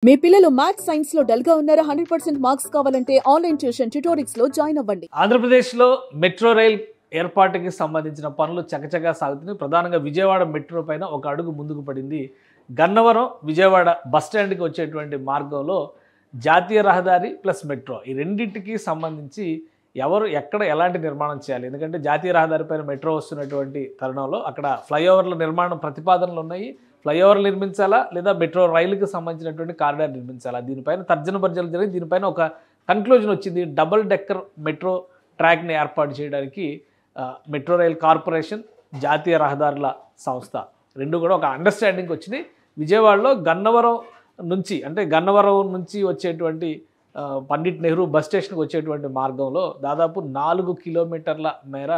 మీ పిల్లలు maths science లో dull గా ఉన్నారా? 100% మార్క్స్ కావాలంటే ఆన్లైన్ ట్యూషన్ ట్యుటోరిక్స్ లో జాయిన్ అవ్వండి. ఆంధ్రప్రదేశ్లో మెట్రో రైల్ ఏర్పాటుకి సంబంధించిన పనులు చకచకా సాగుతున్నాయి. ప్రధానంగా విజయవాడ మెట్రో పైన ఒక అడుగు ముందుకు పడింది. గన్నవరం విజయవాడ బస్టాండ్కి వచ్చేటువంటి మార్గంలో జాతీయ రహదారి ప్లస్ మెట్రో ఈ రెండింటికి సంబంధించి ఎవరు ఎక్కడ ఎలాంటి నిర్మాణం చేయాలి? ఎందుకంటే జాతీయ రహదారి పైన మెట్రో వస్తున్నటువంటి తరుణంలో అక్కడ ఫ్లైఓవర్ల నిర్మాణం ప్రతిపాదనలు ఉన్నాయి. ఫ్లైఓవర్లు నిర్మించాలా లేదా మెట్రో రైలుకి సంబంధించినటువంటి కారిడార్ నిర్మించాలా? దీనిపైన తర్జన భర్జనలు జరిగి దీనిపైన ఒక కన్క్లూజన్ వచ్చింది. డబుల్ డెక్కర్ మెట్రో ట్రాక్ని ఏర్పాటు చేయడానికి మెట్రో రైల్ కార్పొరేషన్, జాతీయ రహదారుల సంస్థ రెండు కూడా ఒక అండర్స్టాండింగ్కి వచ్చినాయి. విజయవాడలో గన్నవరం నుంచి వచ్చేటువంటి పండిట్ నెహ్రూ బస్ స్టేషన్కి వచ్చేటువంటి మార్గంలో దాదాపు 4 కిలోమీటర్ల మేర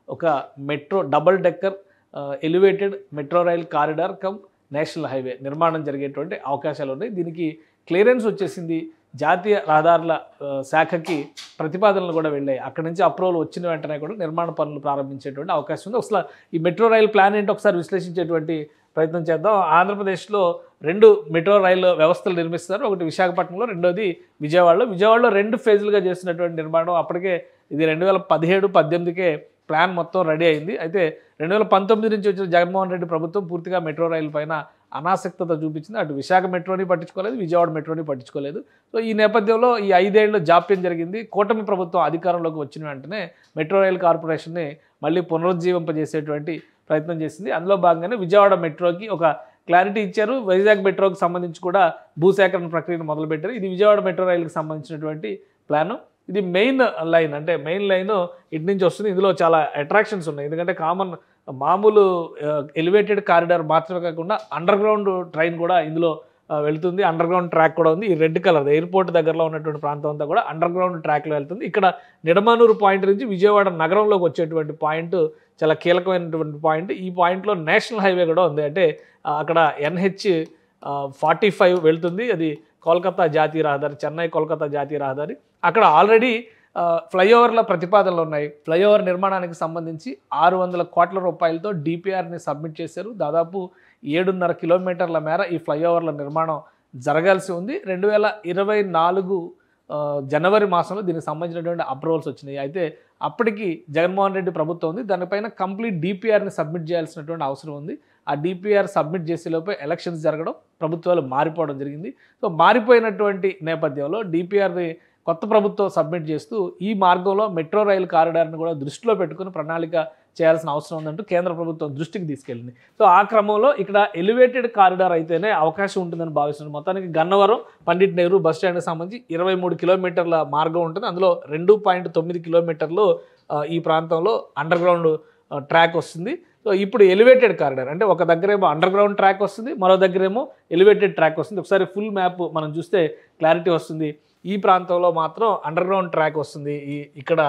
ఒక metro double decker elevated metro rail corridor come national highway నిర్మాణం జరిగేటువంటి అవకాశాలు ఉన్నాయి. దీనికి క్లియరెన్స్ వచ్చేసింది. జాతీయ రహదారుల శాఖకి ప్రతిపాదనలు కూడా వెళ్ళాయి. అక్కడి నుంచి అప్రూవల్ వచ్చిన వెంటనే కూడా నిర్మాణ పనులు ప్రారంభించేటువంటి అవకాశం ఉంది. అసలు ఈ మెట్రో రైల్ ప్లాన్ ఏంటో ఒకసారి విశ్లేషించేటువంటి ప్రయత్నం చేద్దాం. ఆంధ్రప్రదేశ్లో 2 మెట్రో రైలు వ్యవస్థలు నిర్మిస్తున్నారు. ఒకటి విశాఖపట్నంలో, రెండోది విజయవాడలో. విజయవాడలో 2 ఫేజులుగా చేసినటువంటి నిర్మాణం అప్పటికే ఇది 2017-18కే ప్లాన్ మొత్తం రెడీ అయింది. అయితే 2019 నుంచి వచ్చిన జగన్మోహన్ రెడ్డి ప్రభుత్వం పూర్తిగా మెట్రో రైలు పైన అనాసక్తత చూపించింది. అటు విశాఖ మెట్రోని పట్టించుకోలేదు, విజయవాడ మెట్రోని పట్టించుకోలేదు. సో ఈ నేపథ్యంలో ఈ 5 ఏళ్ల జాప్యం జరిగింది. కూటమి ప్రభుత్వం అధికారంలోకి వచ్చిన వెంటనే మెట్రో రైల్ కార్పొరేషన్ని మళ్ళీ పునరుజ్జీవింపజేసేటువంటి ప్రయత్నం చేసింది. అందులో భాగంగానే విజయవాడ మెట్రోకి ఒక క్లారిటీ ఇచ్చారు. వైజాగ్ మెట్రోకి సంబంధించి కూడా భూసేకరణ ప్రక్రియను మొదలుపెట్టారు. ఇది విజయవాడ మెట్రో రైలుకి సంబంధించినటువంటి ప్లాను. ఇది మెయిన్ లైన్, అంటే మెయిన్ లైన్ ఇటు నుంచి వస్తుంది. ఇందులో చాలా అట్రాక్షన్స్ ఉన్నాయి. ఎందుకంటే మామూలు ఎలివేటెడ్ కారిడార్ మాత్రమే కాకుండా అండర్ గ్రౌండ్ ట్రైన్ కూడా ఇందులో వెళ్తుంది. అండర్ గ్రౌండ్ ట్రాక్ కూడా ఉంది. ఈ రెడ్ కలర్ ఎయిర్పోర్ట్ దగ్గరలో ఉన్నటువంటి ప్రాంతం అంతా కూడా అండర్ గ్రౌండ్ ట్రాక్లో వెళ్తుంది. ఇక్కడ నిడమనూరు పాయింట్ నుంచి విజయవాడ నగరంలోకి వచ్చేటువంటి పాయింట్ చాలా కీలకమైనటువంటి పాయింట్. ఈ పాయింట్లో నేషనల్ హైవే కూడా ఉంది. అంటే అక్కడ NH45 వెళ్తుంది. అది కోల్కతా జాతీయ రహదారి, చెన్నై కోల్కతా జాతీయ రహదారి. అక్కడ ఆల్రెడీ ఫ్లైఓవర్ల ప్రతిపాదనలు ఉన్నాయి. ఫ్లైఓవర్ నిర్మాణానికి సంబంధించి 600 కోట్ల రూపాయలతో DPRని సబ్మిట్ చేశారు. దాదాపు 7.5 కిలోమీటర్ల మేర ఈ ఫ్లైఓవర్ల నిర్మాణం జరగాల్సి ఉంది. 2024 జనవరి మాసంలో దీనికి సంబంధించినటువంటి అప్రూవల్స్ వచ్చినాయి. అయితే అప్పటికి జగన్మోహన్ రెడ్డి ప్రభుత్వం ఉంది. దానిపైన కంప్లీట్ DPRని సబ్మిట్ చేయాల్సినటువంటి అవసరం ఉంది. ఆ DPR సబ్మిట్ చేసేలోపే ఎలక్షన్స్ జరగడం, ప్రభుత్వాలు మారిపోవడం జరిగింది. సో మారిపోయినటువంటి నేపథ్యంలో DPRని కొత్త ప్రభుత్వం సబ్మిట్ చేస్తూ ఈ మార్గంలో మెట్రో రైలు కారిడార్ని కూడా దృష్టిలో పెట్టుకుని ప్రణాళిక చేయాల్సిన అవసరం ఉందంటూ కేంద్ర ప్రభుత్వం దృష్టికి తీసుకెళ్ళింది. సో ఆ క్రమంలో ఇక్కడ ఎలివేటెడ్ కారిడార్ అయితేనే అవకాశం ఉంటుందని భావిస్తుంది. మొత్తానికి గన్నవరం పండిట్ నెహ్రూ బస్ స్టాండ్కి సంబంధించి 23 కిలోమీటర్ల మార్గం ఉంటుంది. అందులో 2.9 కిలోమీటర్లు ఈ ప్రాంతంలో అండర్ గ్రౌండ్ ట్రాక్ వస్తుంది. సో ఇప్పుడు ఎలివేటెడ్ కారిడార్ అంటే ఒక దగ్గరేమో అండర్ గ్రౌండ్ ట్రాక్ వస్తుంది, మరో దగ్గరేమో ఎలివేటెడ్ ట్రాక్ వస్తుంది. ఒకసారి ఫుల్ మ్యాప్ మనం చూస్తే క్లారిటీ వస్తుంది. ఈ ప్రాంతంలో మాత్రం అండర్ గ్రౌండ్ ట్రాక్ వస్తుంది. ఇక్కడ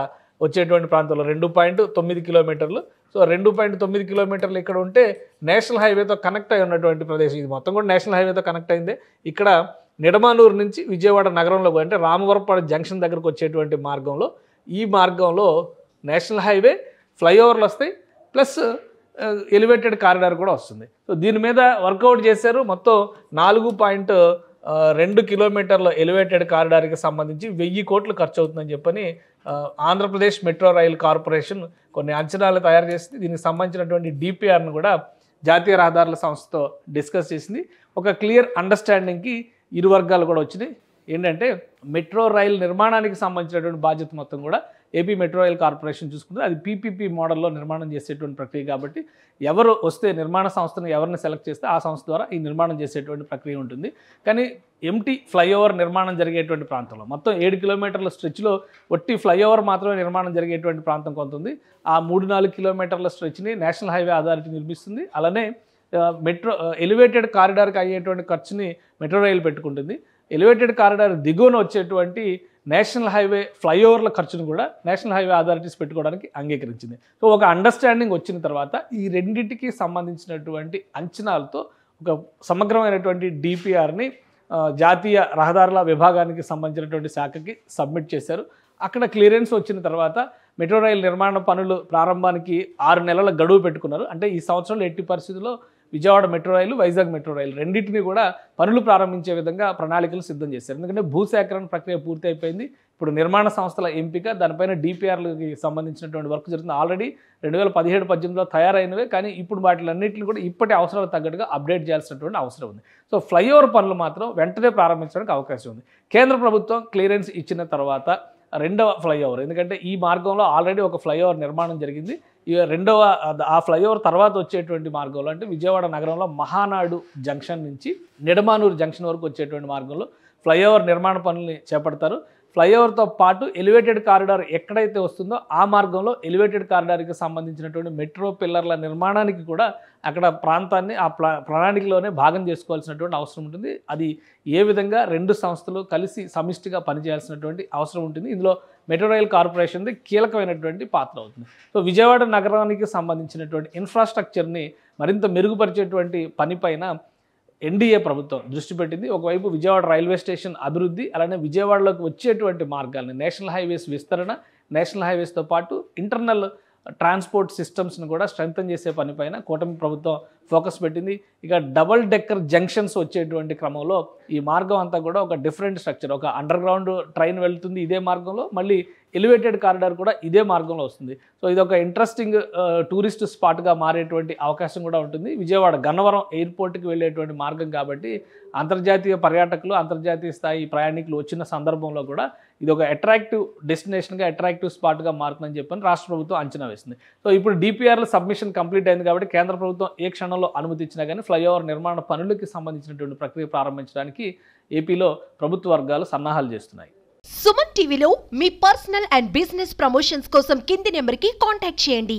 వచ్చేటువంటి ప్రాంతంలో 2.9 కిలోమీటర్లు. సో 2.9 కిలోమీటర్లు ఇక్కడ ఉంటే నేషనల్ హైవేతో కనెక్ట్ అయి ఉన్నటువంటి ప్రదేశం. ఇది మొత్తం కూడా నేషనల్ హైవేతో కనెక్ట్ అయిందే. ఇక్కడ నిడమనూరు నుంచి విజయవాడ నగరంలో అంటే రామవరపాడు జంక్షన్ దగ్గరకు వచ్చేటువంటి మార్గంలో, ఈ మార్గంలో నేషనల్ హైవే, ఫ్లైఓవర్లు వస్తాయి, ప్లస్ ఎలివేటెడ్ కారిడార్ కూడా వస్తుంది. సో దీని మీద వర్కౌట్ చేశారు. మొత్తం 4.2 కిలోమీటర్ల ఎలివేటెడ్ కారిడార్కి సంబంధించి 1000 కోట్లు ఖర్చు అవుతుందని చెప్పని ఆంధ్రప్రదేశ్ మెట్రో రైల్ కార్పొరేషన్ కొన్ని అంచనాలు తయారు చేసింది. దీనికి సంబంధించినటువంటి DPRను కూడా జాతీయ రహదారుల సంస్థతో డిస్కస్ చేసింది. ఒక క్లియర్ అండర్స్టాండింగ్కి ఇరు వర్గాలు కూడా వచ్చినాయి. ఏంటంటే మెట్రో రైల్ నిర్మాణానికి సంబంధించినటువంటి బాధ్యత మొత్తం కూడా ఏపీ మెట్రో రైల్ కార్పొరేషన్ చూసుకుంటుంది. అది PPP మోడల్లో నిర్మాణం చేసేటువంటి ప్రక్రియ కాబట్టి ఎవరు వస్తే నిర్మాణ సంస్థను ఎవరిని సెలెక్ట్ చేస్తే ఆ సంస్థ ద్వారా ఈ నిర్మాణం చేసేటువంటి ప్రక్రియ ఉంటుంది. కానీ ఎంటీ ఫ్లైఓవర్ నిర్మాణం జరిగేటువంటి ప్రాంతంలో మొత్తం 7 కిలోమీటర్ల స్ట్రెచ్లో ఒట్టి ఫ్లైఓవర్ మాత్రమే నిర్మాణం జరిగేటువంటి ప్రాంతం కొంత ఉంది. ఆ 3-4 కిలోమీటర్ల స్ట్రెచ్ని నేషనల్ హైవే అథారిటీ నిర్మిస్తుంది. అలానే ఎలివేటెడ్ కారిడార్కి అయ్యేటువంటి ఖర్చుని మెట్రో రైలు పెట్టుకుంటుంది. ఎలివేటెడ్ కారిడార్ దిగువన వచ్చేటువంటి నేషనల్ హైవే ఫ్లైఓవర్ల ఖర్చును కూడా నేషనల్ హైవే అథారిటీస్ పెట్టుకోవడానికి అంగీకరించింది. సో ఒక అండర్స్టాండింగ్ వచ్చిన తర్వాత ఈ రెండింటికి సంబంధించినటువంటి అంచనాలతో ఒక సమగ్రమైనటువంటి DPRని జాతీయ రహదారుల విభాగానికి సంబంధించినటువంటి శాఖకి సబ్మిట్ చేశారు. అక్కడ క్లియరెన్స్ వచ్చిన తర్వాత మెట్రో రైల్ నిర్మాణ పనులు ప్రారంభానికి 6 నెలల గడువు పెట్టుకున్నారు. అంటే ఈ సంవత్సరంలో ఎట్టి పరిస్థితుల్లో విజయవాడ మెట్రో రైలు, వైజాగ్ మెట్రో రైలు రెండింటినీ కూడా పనులు ప్రారంభించే విధంగా ప్రణాళికలు సిద్ధం చేశారు. ఎందుకంటే భూసేకరణ ప్రక్రియ పూర్తి అయిపోయింది. ఇప్పుడు నిర్మాణ సంస్థల ఎంపిక, దానిపైన డిపిఆర్లకి సంబంధించినటువంటి వర్క్ జరుగుతుంది. ఆల్రెడీ 2017-18లో తయారైనవే, కానీ ఇప్పుడు వాటిలన్నింటినీ కూడా ఇప్పటి అవసరాలకు తగ్గట్టుగా అప్డేట్ చేయాల్సినటువంటి అవసరం ఉంది. సో ఫ్లైఓవర్ పనులు మాత్రం వెంటనే ప్రారంభించడానికి అవకాశం ఉంది. కేంద్ర ప్రభుత్వం క్లియరెన్స్ ఇచ్చిన తర్వాత రెండవ ఫ్లైఓవర్, ఎందుకంటే ఈ మార్గంలో ఆల్రెడీ ఒక ఫ్లైఓవర్ నిర్మాణం జరిగింది. ఇక రెండవ ఆ ఫ్లైఓవర్ తర్వాత వచ్చేటువంటి మార్గంలో అంటే విజయవాడ నగరంలో మహానాడు జంక్షన్ నుంచి నిడమానూరు జంక్షన్ వరకు వచ్చేటువంటి మార్గంలో ఫ్లైఓవర్ నిర్మాణ పనుల్ని చేపడతారు. ఫ్లైఓవర్తో పాటు ఎలివేటెడ్ కారిడార్ ఎక్కడైతే వస్తుందో ఆ మార్గంలో ఎలివేటెడ్ కారిడార్కి సంబంధించినటువంటి మెట్రో పిల్లర్ల నిర్మాణానికి కూడా అక్కడ ప్రాంతాన్ని ఆ ప్రణాళికలోనే భాగం చేసుకోవాల్సినటువంటి అవసరం ఉంటుంది. అది ఏ విధంగా రెండు సంస్థలు కలిసి సమిష్టిగా పనిచేయాల్సినటువంటి అవసరం ఉంటుంది. ఇందులో మెట్రో రైల్ కార్పొరేషన్ది కీలకమైనటువంటి పాత్ర అవుతుంది. సో విజయవాడ నగరానికి సంబంధించినటువంటి ఇన్ఫ్రాస్ట్రక్చర్ని మరింత మెరుగుపరిచేటువంటి పనిపైన ఎన్డీఏ ప్రభుత్వం దృష్టి పెట్టింది. ఒకవైపు విజయవాడ రైల్వే స్టేషన్ అభివృద్ధి, అలానే విజయవాడలోకి వచ్చేటువంటి మార్గాలని నేషనల్ హైవేస్ విస్తరణ, నేషనల్ హైవేస్తో పాటు ఇంటర్నల్ ట్రాన్స్పోర్ట్ సిస్టమ్స్ని కూడా స్ట్రెంగ్తన్ చేసే పనిపైన కూటమి ప్రభుత్వం ఫోకస్ పెట్టింది. ఇక డబల్ డెక్కర్ జంక్షన్స్ వచ్చేటువంటి క్రమంలో ఈ మార్గం అంతా కూడా ఒక డిఫరెంట్ స్ట్రక్చర్, ఒక అండర్ గ్రౌండ్ ట్రైన్ వెళ్తుంది ఇదే మార్గంలో, మళ్ళీ ఎలివేటెడ్ కారిడార్ కూడా ఇదే మార్గంలో వస్తుంది. సో ఇది ఒక ఇంట్రెస్టింగ్ టూరిస్ట్ స్పాట్గా మారేటువంటి అవకాశం కూడా ఉంటుంది. విజయవాడ గన్నవరం ఎయిర్పోర్ట్కి వెళ్ళేటువంటి మార్గం కాబట్టి అంతర్జాతీయ పర్యాటకులు, అంతర్జాతీయ స్థాయి ప్రయాణికులు వచ్చిన సందర్భంలో కూడా ఇది ఒక అట్రాక్టివ్ డెస్టినేషన్గా, అట్రాక్టివ్ స్పాట్గా మారుతుందని చెప్పని రాష్ట్ర ప్రభుత్వం అంచనా వేసింది. సో ఇప్పుడు డిపిఆర్ల సబ్మిషన్ కంప్లీట్ అయింది కాబట్టి కేంద్ర ప్రభుత్వం ఏ క్షణంలో అనుమతి ఇచ్చినా కానీ ఫ్లైఓవర్ నిర్మాణ పనులకి సంబంధించినటువంటి ప్రక్రియ ప్రారంభించడానికి ఏపీలో ప్రభుత్వ వర్గాలు సన్నాహాలు చేస్తున్నాయి. సుమన్ టీవీలో మీ పర్సనల్ అండ్ బిజినెస్ ప్రమోషన్స్ కోసం కింది నెంబర్కి కాంటాక్ట్ చేయండి.